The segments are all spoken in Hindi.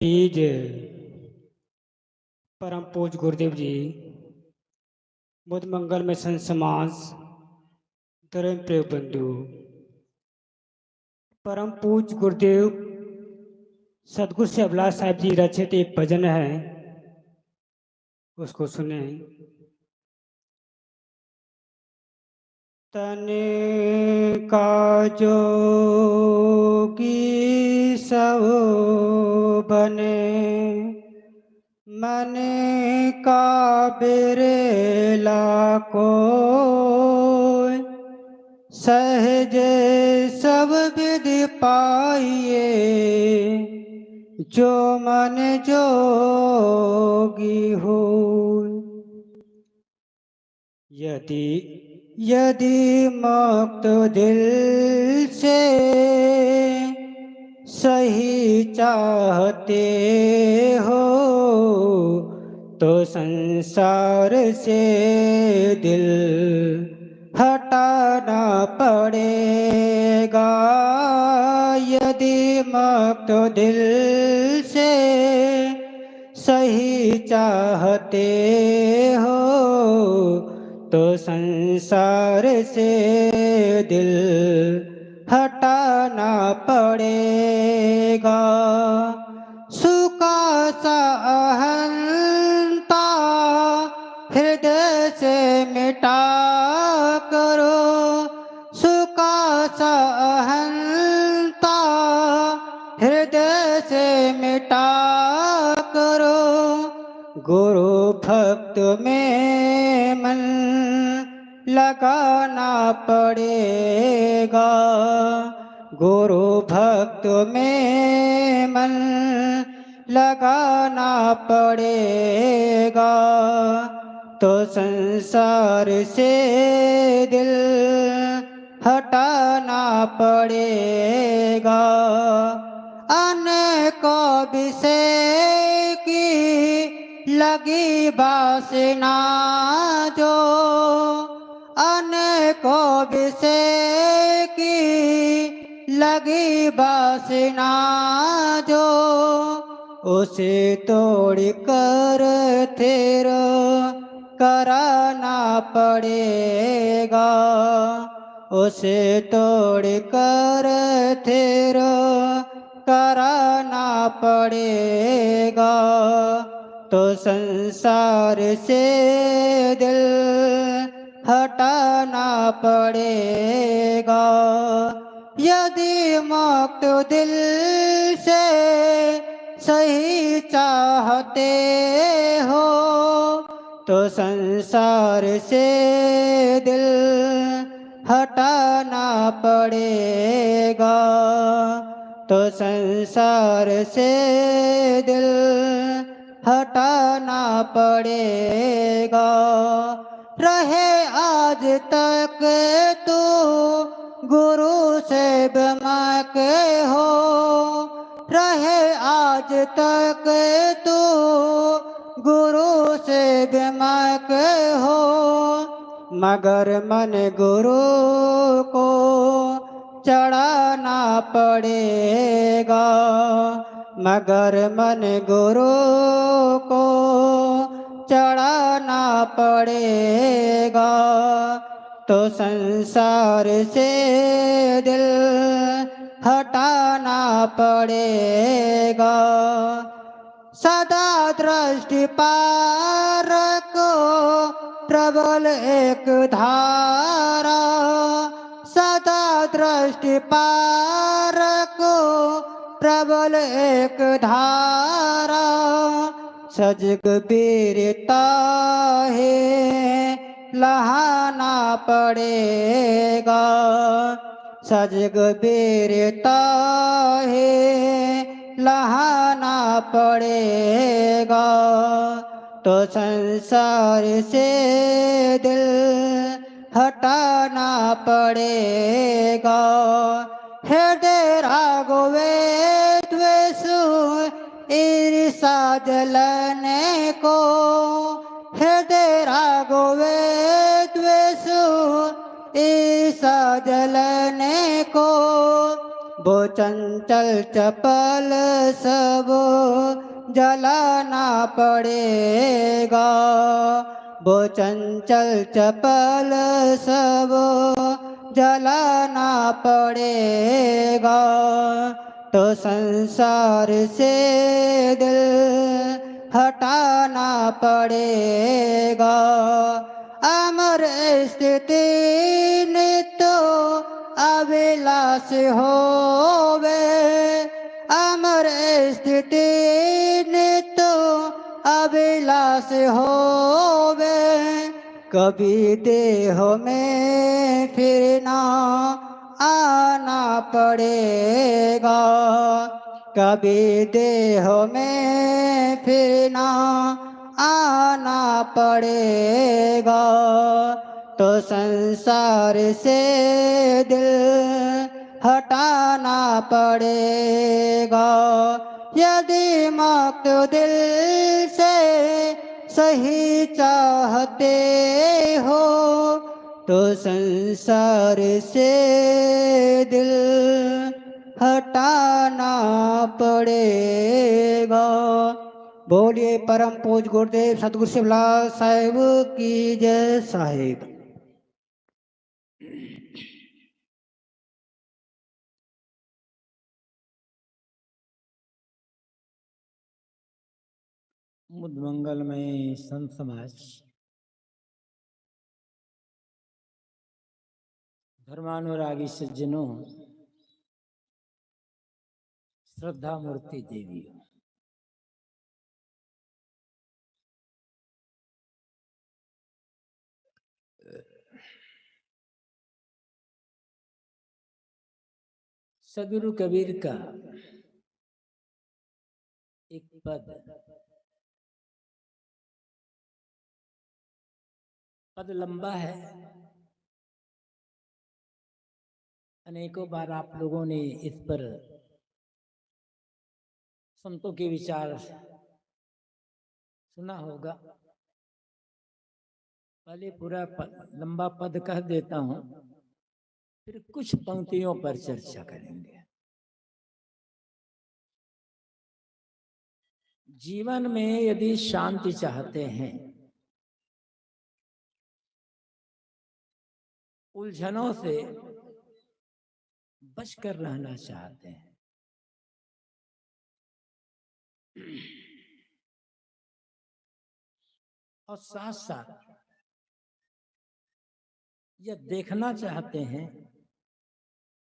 बीज परम पूज गुरुदेव जी बुद्ध मंगल में संत समाज धर्म प्रिय बंधु परम पूज गुरुदेव सदगुरु से अभिलाष साहिब जी रचित एक भजन है, उसको सुने। तन का जोगी सब बने, मन का बिरला को सहज सब विधि पाइए, जो मन जोगी हो। यदि यदि मुक्त दिल से सही चाहते हो, तो संसार से दिल हटाना पड़ेगा। यदि मुक्त दिल से सही चाहते हो, तो संसार से दिल हटाना पड़ेगा। सुका सा अहंता हृदय से मिटा करो, सुका सा अहंता हृदय से मिटा करो। गुरु भक्त में मन लगाना पड़ेगा, गुरु भक्त में मन लगाना पड़ेगा, तो संसार से दिल हटाना पड़ेगा। अनेकों विषय की लगी वासना जो, अनेकों विषय की लगी वासना जो, उसे तोड़ कर फिर कराना पड़ेगा, उसे तोड़ कर फिर कराना पड़ेगा, तो संसार से दिल हटाना पड़ेगा। यदि मुक्त दिल से सही चाहते हो, तो संसार से दिल हटाना पड़ेगा, तो संसार से दिल हटाना पड़ेगा। रहे आज तक तो गुरु से बिमक हो, रहे आज तक तो गुरु से बिमक हो, मगर मन गुरु को चढ़ाना पड़ेगा, मगर मन गुरु को चढ़ाना पड़ेगा, तो संसार से दिल हटाना पड़ेगा। सदा दृष्टि पारक प्रबल एक धारा, सदा दृष्टि पारक प्रबल एक धारा, सजग बीरता है लहाना पड़ेगा, सजग बीरता है लहाना पड़ेगा, तो संसार से दिल हटाना पड़ेगा। हृदय रागवे द्वेष ईर्षा जलने को, हृदय रागवे द्वेष ईर्षा जलने को, वो चंचल चपल सब जलाना पड़ेगा। वो चंचल चपल सब जलाना पड़ेगा। तो संसार से दिल हटाना पड़ेगा। अमर स्थिति नित्य अभिलाष होवे। अमर स्थिति नित्य अभिलाष होवे। कभी देह में फिर ना आना पड़ेगा। कभी देह में फिर ना आना पड़ेगा। तो संसार से दिल हटाना पड़ेगा। यदि मुक्त दिल से सही चाहते हो तो संसार से दिल हटाना पड़ेगा। बोलिए परम पूज गुरुदेव सतगुरु शिवलाल साहिब की जय साहिब। मुद मंगल में संत समाज, धर्मानुरागी सज्जनों, श्रद्धा मूर्ति देवी, सदगुरु कबीर का एक पद लंबा है। अनेकों बार आप लोगों ने इस पर संतों के विचार सुना होगा। पहले पूरा लंबा पद कह देता हूं, फिर कुछ पंक्तियों पर चर्चा करेंगे। जीवन में यदि शांति चाहते हैं, उलझनों से बचकर रहना चाहते हैं, और साथ साथ यह देखना चाहते हैं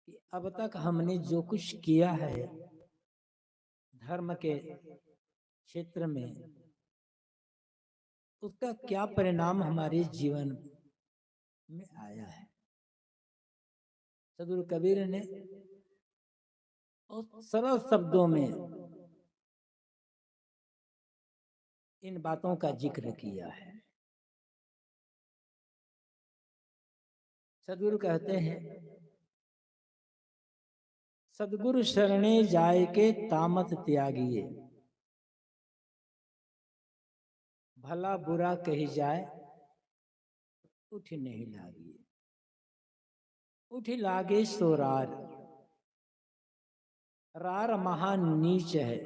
कि अब तक हमने जो कुछ किया है धर्म के क्षेत्र में, उसका क्या परिणाम हमारे जीवन में आया है। सदगुरु कबीर ने और सरल शब्दों में इन बातों का जिक्र किया है। सदगुरु कहते हैं, सदगुरु शरणे जाय के तामत त्यागिए, भला बुरा कही जाए उठ नहीं लागिए। उठ लागे सो रार, रार महान नीच है।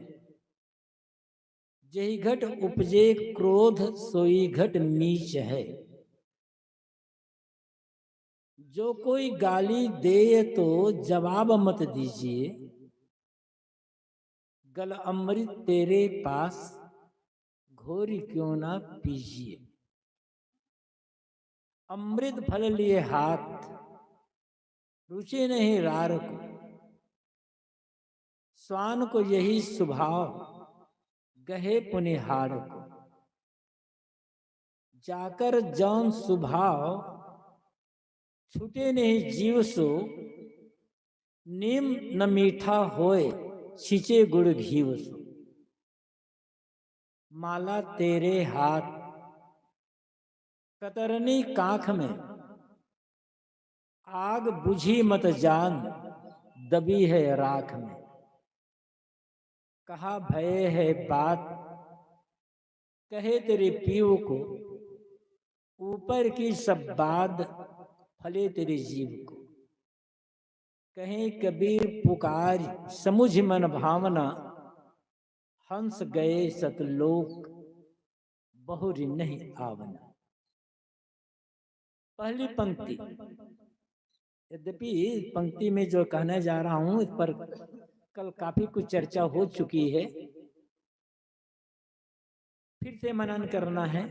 जही घट उपजे क्रोध सोई घट नीच है। जो कोई गाली दे तो जवाब मत दीजिए, गल अमृत तेरे पास घोरी क्यों ना पीजिए। अमृत फल लिए हाथ रुचि नहीं रार को, स्वान को यही स्वभाव गहे पुनिहार को। जाकर जौन स्वभाव छूटे नहीं जीव सो, नीम न मीठा होए छिचे गुड़ घीव सो। माला तेरे हाथ कतरनी काख में, आग बुझी मत जान दबी है राख में। कहा भय है बात कहे तेरे पीव को, ऊपर की सब बात फले तेरे जीव को। कहीं कबीर पुकार समुझ मन भावना, हंस गए सतलोक बहुरी नहीं आवना। पहली पंक्ति, यद्यपि इस पंक्ति में जो कहने जा रहा हूं इस पर कल काफी कुछ चर्चा हो चुकी है, फिर से मनन करना है।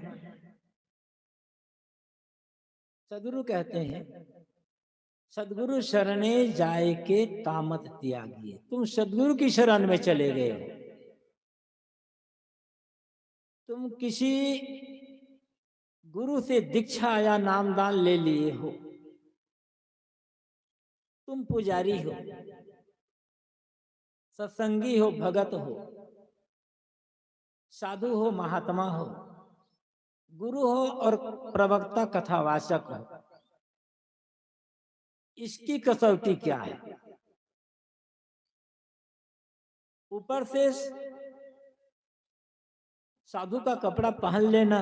सदगुरु कहते हैं, सदगुरु शरणे जाए के तामत त्यागिए। तुम सदगुरु की शरण में चले गए हो, तुम किसी गुरु से दीक्षा या नामदान ले लिए हो, तुम पुजारी हो, सत्संगी हो, भगत हो, साधु हो, महात्मा हो, गुरु हो और प्रवक्ता कथावाचक हो। इसकी कसौटी क्या है? ऊपर से साधु का कपड़ा पहन लेना,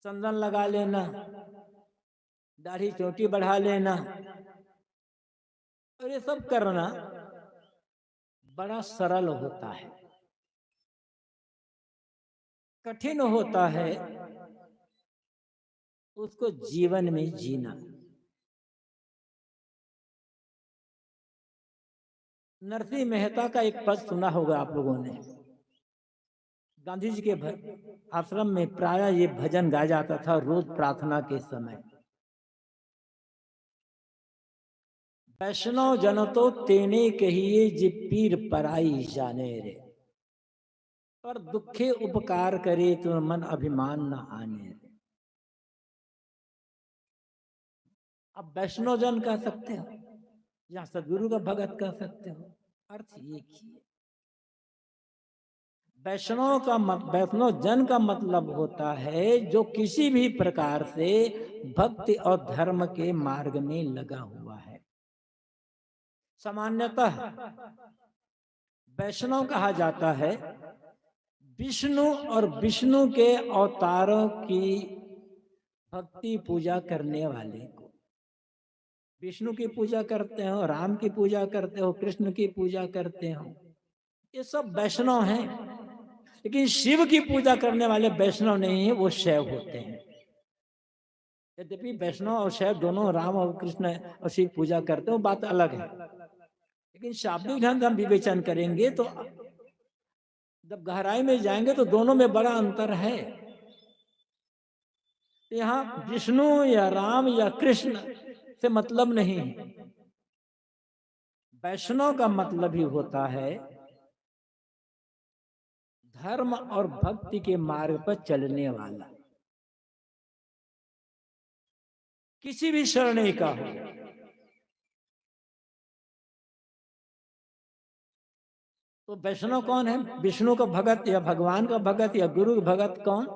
चंदन लगा लेना, दाढ़ी चोटी बढ़ा लेना और ये सब करना बड़ा सरल होता है। कठिन होता है उसको जीवन में जीना। नरसिंह मेहता का एक पद सुना होगा आप लोगों ने। गांधी जी के आश्रम में प्रायः ये भजन गाया जाता था रोज प्रार्थना के समय। वैष्णव जन तो तेने कहिए जे पीर पराई जाने रे, पर दुखे उपकार करे तो मन अभिमान न आने रे। अब वैष्णव जन कह सकते हो या सदगुरु का भगत कह सकते हो, अर्थ एक ही है। वैष्णव जन का मतलब होता है जो किसी भी प्रकार से भक्ति और धर्म के मार्ग में लगा हुआ है। सामान्यतः वैष्णव कहा जाता है विष्णु और विष्णु के अवतारों की भक्ति पूजा करने वाले को। विष्णु की पूजा करते हो, राम की पूजा करते हो, कृष्ण की पूजा करते हो, ये सब वैष्णव हैं। लेकिन शिव की पूजा करने वाले वैष्णव नहीं है, वो शैव होते हैं। यद्यपि वैष्णव और शैव दोनों राम और कृष्ण और शिव पूजा करते हो, बात अलग है। लेकिन शाब्दिक ढंग हम विवेचन करेंगे तो जब गहराई में जाएंगे तो दोनों में बड़ा अंतर है। यहाँ विष्णु या राम या कृष्ण से मतलब नहीं है। वैष्णव का मतलब ही होता है धर्म और भक्ति के मार्ग पर चलने वाला, किसी भी शरणी का हो। तो वैष्णव कौन है? विष्णु का भगत या भगवान का भगत या गुरु का भगत कौन?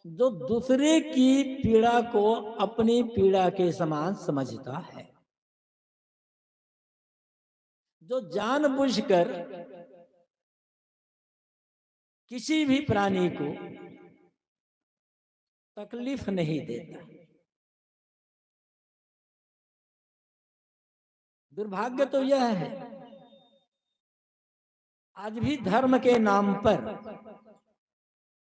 जो दूसरे की पीड़ा को अपनी पीड़ा के समान समझता है, जो जानबूझकर किसी भी प्राणी को तकलीफ नहीं देता। दुर्भाग्य तो यह है आज भी धर्म के नाम पर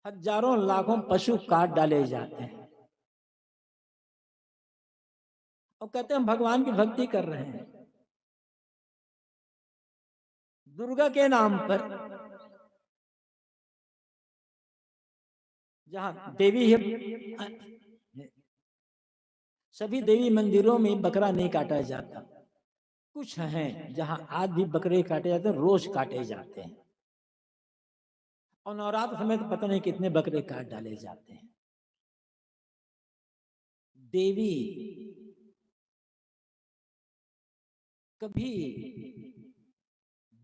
हजारों लाखों पशु काट डाले जाते हैं और कहते हैं भगवान की भक्ति कर रहे हैं। दुर्गा के नाम पर जहां देवी है, सभी देवी मंदिरों में बकरा नहीं काटा जाता। कुछ हैं जहां आज भी बकरे काटे जाते हैं, रोज काटे जाते हैं और नवरात्र समय तो पता नहीं कितने बकरे काट डाले जाते हैं। देवी कभी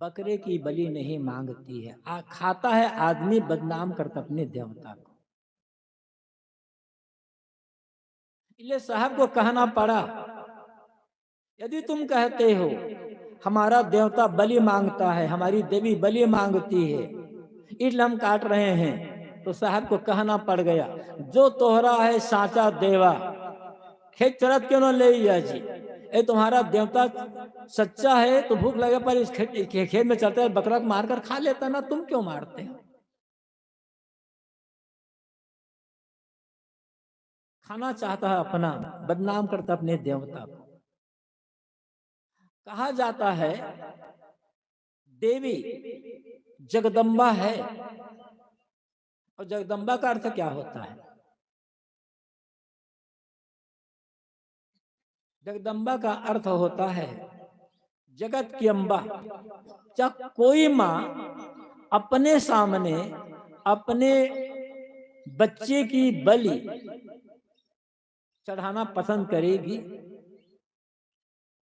बकरे की बलि नहीं मांगती है। खाता है आदमी, बदनाम करता अपने देवता को। इसलिए साहब को कहना पड़ा, यदि तुम कहते हो हमारा देवता बलि मांगता है, हमारी देवी बलि मांगती है, इसलिए हम काट रहे हैं, तो साहब को कहना पड़ गया जो तोहरा है साचा देवा खेत चरत क्यों न ले जी, ए तुम्हारा देवता सच्चा है तो भूख लगे पर इस खेत में चलते बकरा को मारकर खा लेता ना, तुम क्यों मारते हो? खाना चाहता है अपना, बदनाम करता अपने देवता को। कहा जाता है देवी जगदम्बा है, और जगदम्बा का अर्थ क्या होता है? जगदम्बा का अर्थ होता है जगत की अम्बा। जब कोई माँ अपने सामने अपने बच्चे की बलि चढ़ाना पसंद करेगी,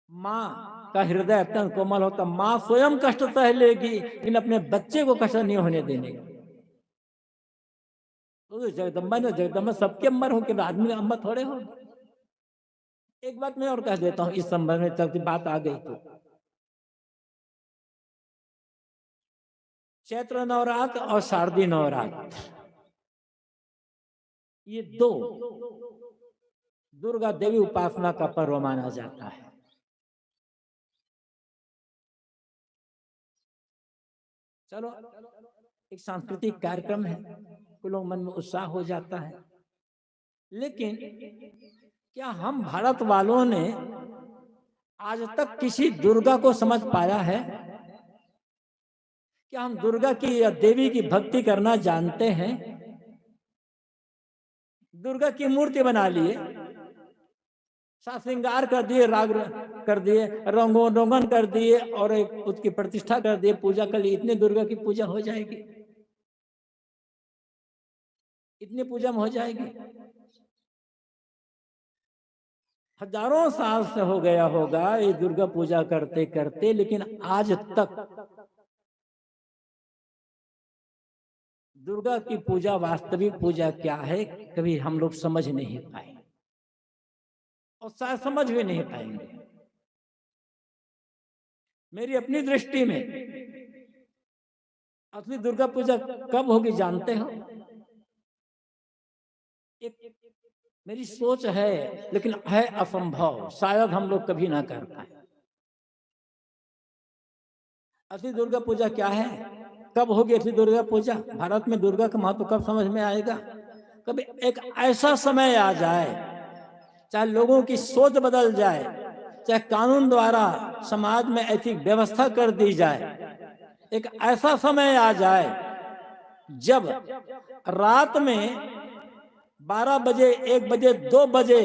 माँ का हृदय अत्यंत कोमल होता, माँ स्वयं कष्ट सह लेगी लेकिन अपने बच्चे को कष्ट नहीं होने देने। तो जगदम्बा ने, जगदम्बा सबके अम्बर हो के आदमी का अम्बर थोड़े हो। एक बात मैं और कह देता हूं इस संबंध में, तब बात आ गई तो चैत्र नवरात्र और शारदीय नवरात्र, ये दो दुर्गा देवी उपासना का पर्व माना जाता है। चलो एक सांस्कृतिक कार्यक्रम है, कुछ लोग मन में उत्साह हो जाता है, लेकिन क्या हम भारत वालों ने आज तक किसी दुर्गा को समझ पाया है? क्या हम दुर्गा की या देवी की भक्ति करना जानते हैं? दुर्गा की मूर्ति बना लिए, साज श्रृंगार कर दिए, राग कर दिए, रोगन कर दिए और एक उसकी प्रतिष्ठा कर दिए, पूजा कर ली, इतने दुर्गा की पूजा हो जाएगी, इतनी पूजा में हो जाएगी। हजारों साल से हो गया होगा ये दुर्गा पूजा करते करते, लेकिन आज तक दुर्गा की पूजा, वास्तविक पूजा क्या है, कभी हम लोग समझ नहीं पाए और शायद समझ भी नहीं पाएंगे। मेरी अपनी दृष्टि में असली दुर्गा पूजा कब होगी जानते हो? एक मेरी सोच है, लेकिन है असंभव, शायद हम लोग कभी ना कर पाए। असली दुर्गा पूजा क्या है, कब होगी असली दुर्गा पूजा? भारत में दुर्गा का महत्व कब समझ में आएगा? कभी एक ऐसा समय आ जाए, चाहे लोगों की सोच बदल जाए, चाहे कानून द्वारा समाज में ऐसी व्यवस्था कर दी जाए, एक ऐसा समय आ जाए जब रात में 12 बजे, 1 बजे, 2 बजे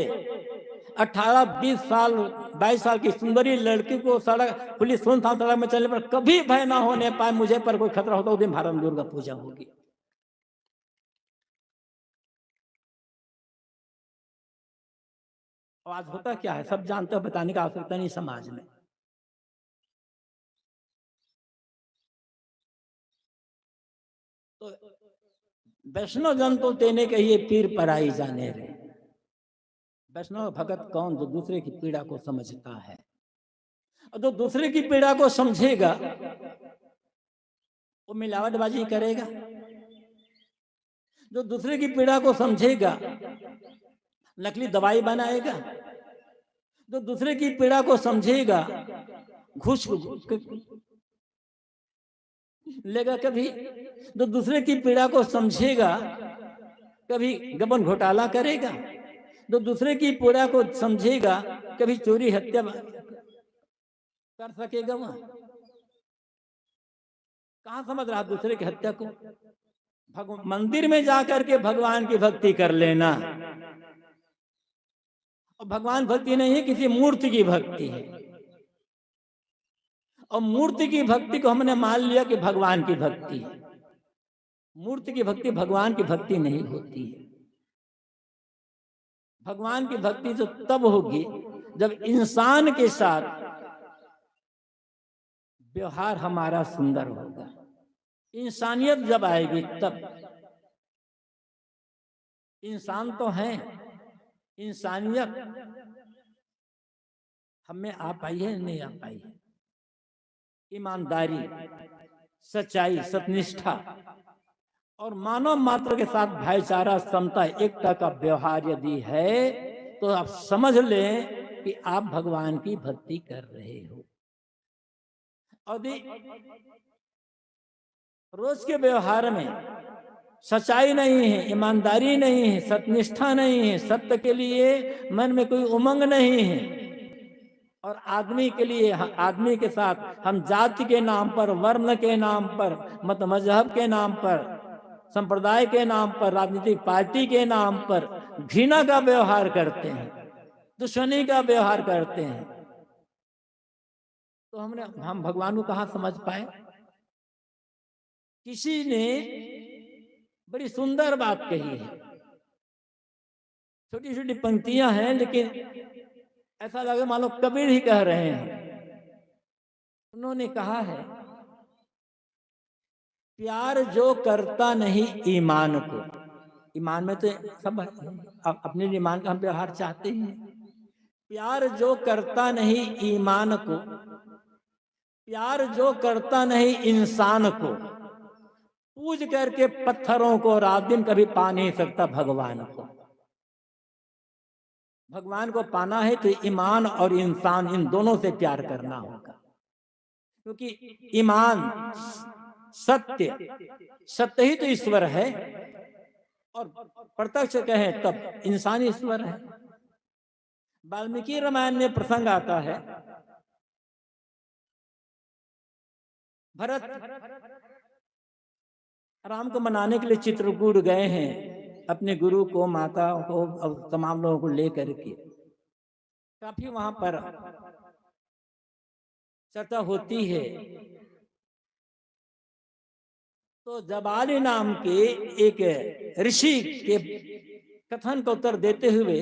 18, 20 साल, 22 साल की सुंदरी लड़की को सड़क खुली सुनसान सड़क में चलने पर कभी भय ना होने पाए, मुझे पर कोई खतरा होता, उस दिन भारत में दुर्गा पूजा होगी। आज होता क्या है सब जानते हो, बताने की आवश्यकता नहीं समाज में। तो वैष्णव जन तो देने के ये पीर पराई जाने रहे। वैष्णव भगत कौन? जो दूसरे की पीड़ा को समझता है, और जो दूसरे की पीड़ा को समझेगा वो मिलावटबाजी करेगा। जो दूसरे की पीड़ा को समझेगा नकली दवाई बनाएगा। जो दूसरे की पीड़ा को समझेगा घूस लेगा कभी। जो दूसरे की पीड़ा को समझेगा कभी गबन घोटाला करेगा। जो दूसरे की पीड़ा को समझेगा कभी चोरी हत्या कर सकेगा। वह कहां समझ रहा दूसरे की हत्या को? मंदिर में जाकर के भगवान की भक्ति कर लेना, और भगवान भक्ति नहीं है, किसी मूर्ति की भक्ति है, और मूर्ति की भक्ति को हमने मान लिया कि भगवान की भक्ति है। मूर्ति की भक्ति भगवान की भक्ति नहीं होती है। भगवान की भक्ति तो तब होगी जब इंसान के साथ व्यवहार हमारा सुंदर होगा, इंसानियत जब आएगी तब। इंसान तो हैं, इंसानियत हमें आ पाई है नहीं आ पाई है? ईमानदारी, सच्चाई, सत्यनिष्ठा और मानव मात्र के साथ भाईचारा, समता, एकता का व्यवहार यदि है तो आप समझ लें कि आप भगवान की भक्ति कर रहे हो। और रोज के व्यवहार में सच्चाई नहीं है, ईमानदारी नहीं है, सत्यनिष्ठा नहीं है, सत्य के लिए मन में कोई उमंग नहीं है, और आदमी के लिए, आदमी के साथ हम जाति के नाम पर, वर्ण के नाम पर, मत मजहब के नाम पर, संप्रदाय के नाम पर, राजनीतिक पार्टी के नाम पर घृणा का व्यवहार करते हैं, दुश्मनी का व्यवहार करते हैं, तो हम भगवान को कहाँ समझ पाए। किसी ने बड़ी सुंदर बात कही है, छोटी छोटी पंक्तियां हैं, लेकिन ऐसा लगे मानो कबीर ही कह रहे हैं। उन्होंने कहा है, प्यार जो करता नहीं ईमान को, ईमान में तो सब अपने ईमान का हम व्यवहार चाहते हैं, प्यार जो करता नहीं ईमान को, प्यार जो करता नहीं इंसान को, पूज करके पत्थरों को रात दिन कभी पा नहीं सकता भगवान को। भगवान को पाना है तो ईमान और इंसान, इन दोनों से प्यार करना होगा, क्योंकि ईमान सत्य, सत्य ही तो ईश्वर है, और प्रत्यक्ष कहें तब इंसान ईश्वर है। वाल्मीकि रामायण में प्रसंग आता है, भरत राम को मनाने के लिए चित्रकूट गए हैं, अपने गुरु को, माता को और तमाम लोगों को लेकर के। काफी वहां पर चर्चा होती है, तो जबाली नाम के एक ऋषि के कथन का उत्तर देते हुए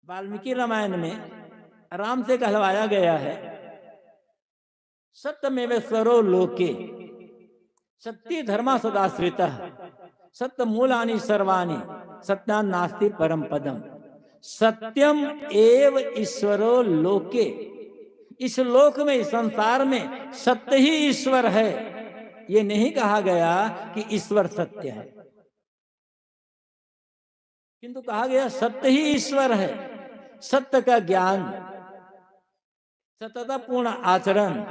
वाल्मीकि रामायण में राम से कहलवाया गया है, सत्यमेव स्वरो लोके सत्य धर्मा सदाश्रिता सत्य मूलानि सर्वाणि सत्यान नास्ति परम पदम। सत्यम एव ईश्वरो लोके, इस लोक में, इस संसार में सत्य ही ईश्वर है। ये नहीं कहा गया कि ईश्वर सत्य है, किंतु कहा गया सत्य ही ईश्वर है। सत्य का ज्ञान, सत्यता पूर्ण आचरण,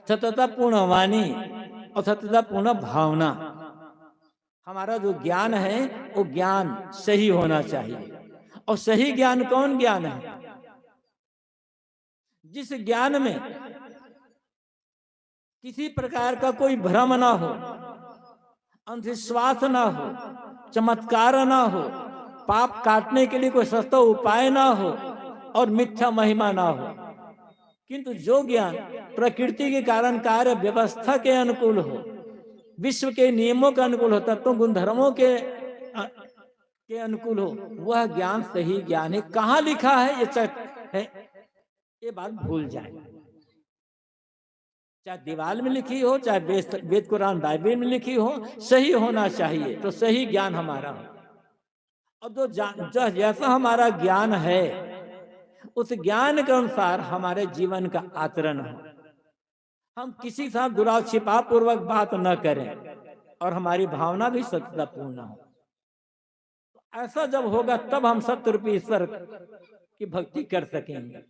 सत्यता पूर्ण वाणी और सत्यता पूर्ण भावना, हमारा जो ज्ञान है वो ज्ञान सही होना चाहिए। और सही ज्ञान कौन ज्ञान है? जिस ज्ञान में किसी प्रकार का कोई भ्रम ना हो, अंधविश्वास ना हो, चमत्कार ना हो, पाप काटने के लिए कोई सस्ता उपाय ना हो और मिथ्या महिमा ना हो, किंतु जो ज्ञान प्रकृति के कारण कार्य व्यवस्था के अनुकूल हो, विश्व के नियमों के अनुकूल हो, तत्व गुणधर्मों के अनुकूल हो, वह ज्ञान सही ज्ञान है। कहाँ लिखा है ये बात भूल जाए, चाहे दीवार में लिखी हो, चाहे वेद कुरान बाइबल में लिखी हो, सही होना चाहिए, तो सही ज्ञान हमारा हो। और जो जैसा हमारा ज्ञान है उस ज्ञान के अनुसार हमारे जीवन का आचरण हो, हम किसी साथ दुराव छिपा पूर्वक बात न करें और हमारी भावना भी सत्यतापूर्ण हो। ऐसा जब होगा तब हम सत्य रूपी ईश्वर की भक्ति कर सकेंगे।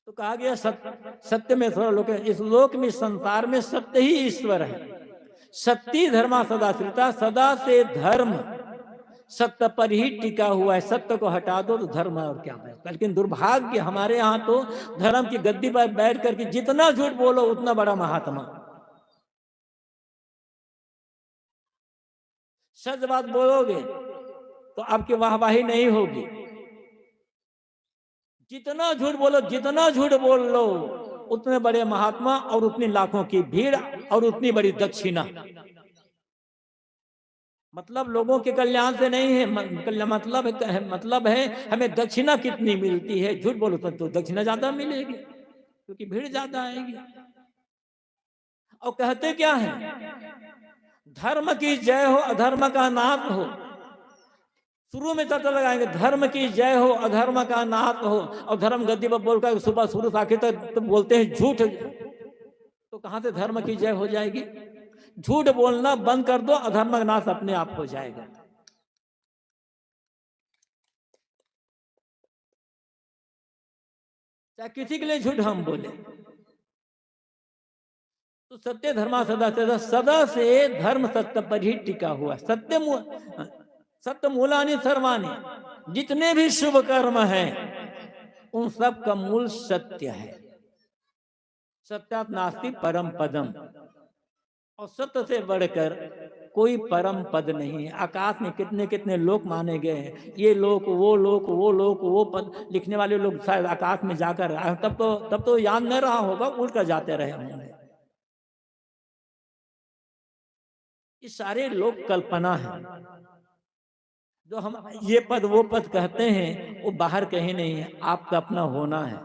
तो कहा गया सत्य में थोड़ा लोग, इस लोक में, संसार में सत्य ही ईश्वर है। सत्य धर्मा सदाश्रिता, सदा से धर्म सत्य पर ही टिका हुआ है। सत्य को हटा दो तो धर्म और क्या बचता। लेकिन दुर्भाग्य हमारे यहाँ तो धर्म की गद्दी पर बैठ करके जितना झूठ बोलो उतना बड़ा महात्मा। सच बात बोलोगे तो आपकी वाहवाही नहीं होगी। जितना झूठ बोलो, जितना झूठ बोल लो उतने बड़े महात्मा और उतनी लाखों की भीड़ और उतनी बड़ी दक्षिणा। मतलब लोगों के कल्याण से नहीं है, मतलब है हमें दक्षिणा कितनी मिलती है। झूठ बोलो तो दक्षिणा ज्यादा मिलेगी क्योंकि भीड़ ज्यादा आएगी। और कहते क्या है, धर्म की जय हो अधर्म का नाश हो। शुरू में चर्चा लगाएंगे, धर्म की जय हो अधर्म का नाश हो, और धर्म गद्दी पर बोलकर सुबह शुरू से आखिर तक तो बोलते हैं झूठ, तो कहां से धर्म की जय हो जाएगी। झूठ बोलना बंद कर दो, अधर्म का नाश अपने आप हो जाएगा। चाहे किसी के लिए झूठ हम बोले, तो सत्य धर्मा सदा सदा सदा से धर्म सत्य पर ही टिका हुआ। सत्य मूलानि सर्वाणि, जितने भी शुभ कर्म हैं उन सब का मूल सत्य है। सत्यात नास्ति परम पदम, और सत्य से बढ़कर कोई परम पद नहीं है। आकाश में कितने कितने लोक माने गए हैं, ये लोक वो लोक वो लोक वो पद लिखने वाले लोग शायद आकाश में जाकर तब तो याद नहीं रहा होगा, उड़ कर जाते रहे होंगे। ये सारे लोग कल्पना है। जो हम ये पद वो पद कहते हैं वो बाहर कहीं नहीं है, आपका अपना होना है।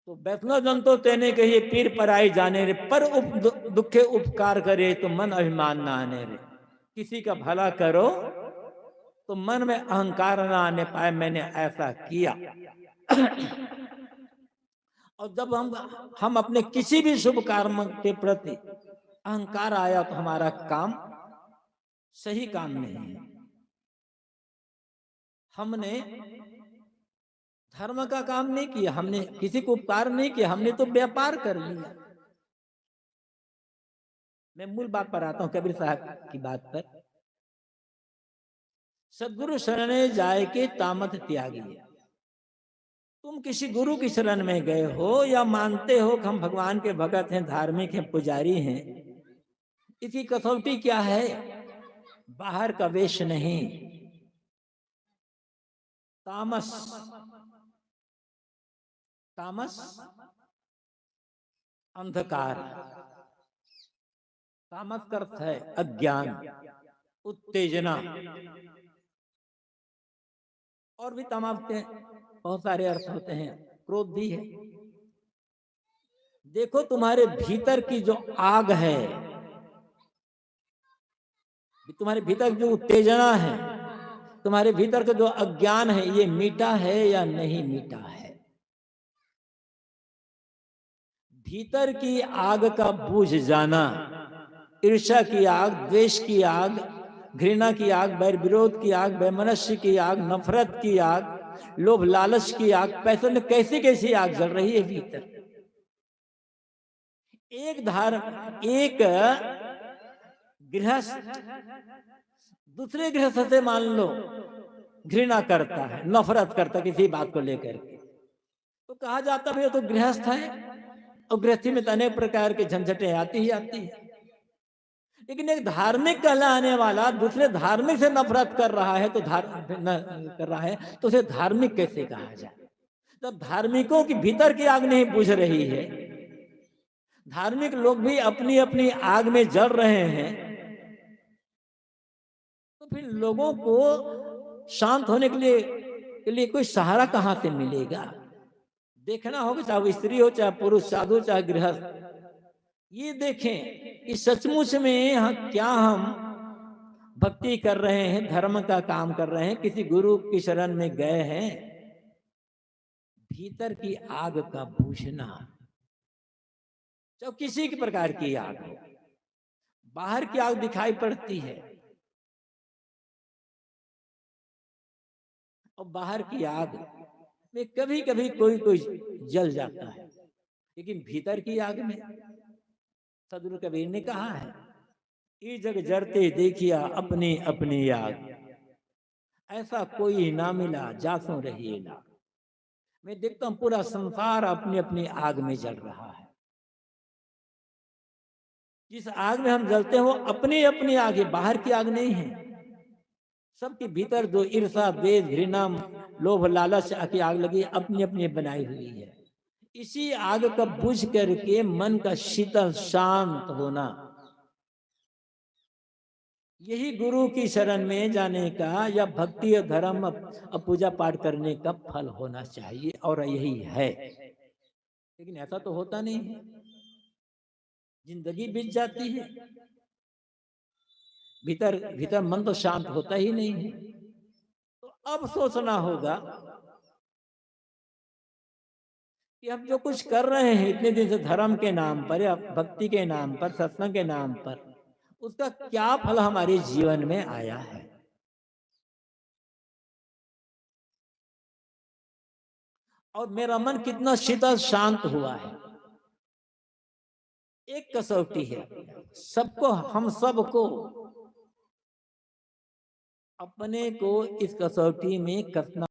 तो वैष्णव जन तो तेने कहिए पीर पर आई जाने रे, पर दुखे उपकार करे तो मन अभिमान ना आने रे। किसी का भला करो तो मन में अहंकार ना आने पाए, मैंने ऐसा किया। और जब हम अपने किसी भी शुभ कर्म के प्रति अहंकार आया तो हमारा काम सही काम नहीं है। हमने धर्म का काम नहीं किया, हमने किसी को उपकार नहीं किया, हमने तो व्यापार कर लिया। मैं मूल बात पर आता हूं, कबीर साहब की बात पर। सदगुरु शरणे जाए के तामत त्यागी है। तुम किसी गुरु की शरण में गए हो या मानते हो कि हम भगवान के भगत हैं, धार्मिक हैं, पुजारी हैं, इसकी कसौटी क्या है? बाहर का वेश नहीं, तामस। तामस अंधकार, तामस का अर्थ है अज्ञान, उत्तेजना, और भी तमाम के बहुत सारे अर्थ होते हैं, क्रोध भी है। देखो तुम्हारे भीतर की जो आग है, तुम्हारे भीतर जो उत्तेजना है, तुम्हारे भीतर का जो अज्ञान है, ये मीठा है या नहीं मीठा है? भीतर की आग का बुझ जाना, ईर्ष्या की आग, द्वेष की आग, घृणा की आग, बैर विरोध की आग, वैमनस्य की आग, नफरत की आग, लोभ लालच की आग, पैसों में कैसी कैसी आग जल रही है भीतर। एक गृहस्थ दूसरे गृहस्थ से मान लो घृणा करता है, नफरत करता है किसी बात को लेकर के, तो कहा जाता है तो गृहस्थ है, और गृहस्थी में तो अनेक प्रकार के झंझटें आती ही आती है। लेकिन एक धार्मिक कहलाने वाला दूसरे धार्मिक से नफरत कर रहा है, तो उसे धार्मिक कैसे कहा जाए? जब धार्मिकों की भीतर की आग नहीं बुझ रही है, धार्मिक लोग भी अपनी अपनी आग में जल रहे हैं, तो फिर लोगों को शांत होने के लिए कोई सहारा कहां से मिलेगा? देखना होगा, चाहे वो स्त्री हो, चाहे पुरुष, साधु, चाहे गृहस्थ, ये देखें कि सचमुच में क्या हम भक्ति कर रहे हैं, धर्म का काम कर रहे हैं, किसी गुरु की शरण में गए हैं। भीतर की आग का बुझना, चाहे किसी की प्रकार की आग हो, बाहर की आग दिखाई पड़ती है, और बाहर की आग में कभी कभी कोई जल जाता है, लेकिन भीतर की आग में सदगुरु कबीर ने कहा है, ये जग जरते देखिया अपनी अपनी आग, ऐसा कोई ना मिला जासों रही लाग। मैं देखता हूं पूरा संसार अपनी अपनी आग में जल रहा है। जिस आग में हम जलते हैं वो अपनी अपनी आग है, बाहर की आग नहीं है। सबके भीतर जो ईर्षा, द्वेष, घृणा, लोभ, लालच की आग लगी, अपनी अपनी बनाई हुई है। इसी आग का बुझ करके मन का शीतल शांत होना, यही गुरु की शरण में जाने का या भक्ति और धर्म और पूजा पाठ करने का फल होना चाहिए, और यही है। लेकिन ऐसा तो होता नहीं है, जिंदगी बीत जाती है, भीतर भीतर मन तो शांत होता ही नहीं है। तो अब सोचना होगा कि हम जो कुछ कर रहे हैं इतने दिन से धर्म के नाम पर या भक्ति के नाम पर, सत्संग के नाम पर, उसका क्या फल हमारे जीवन में आया है? और मेरा मन कितना शीतल शांत हुआ है। एक कसौटी है, सबको, हम सबको अपने को इस कसौटी में कसना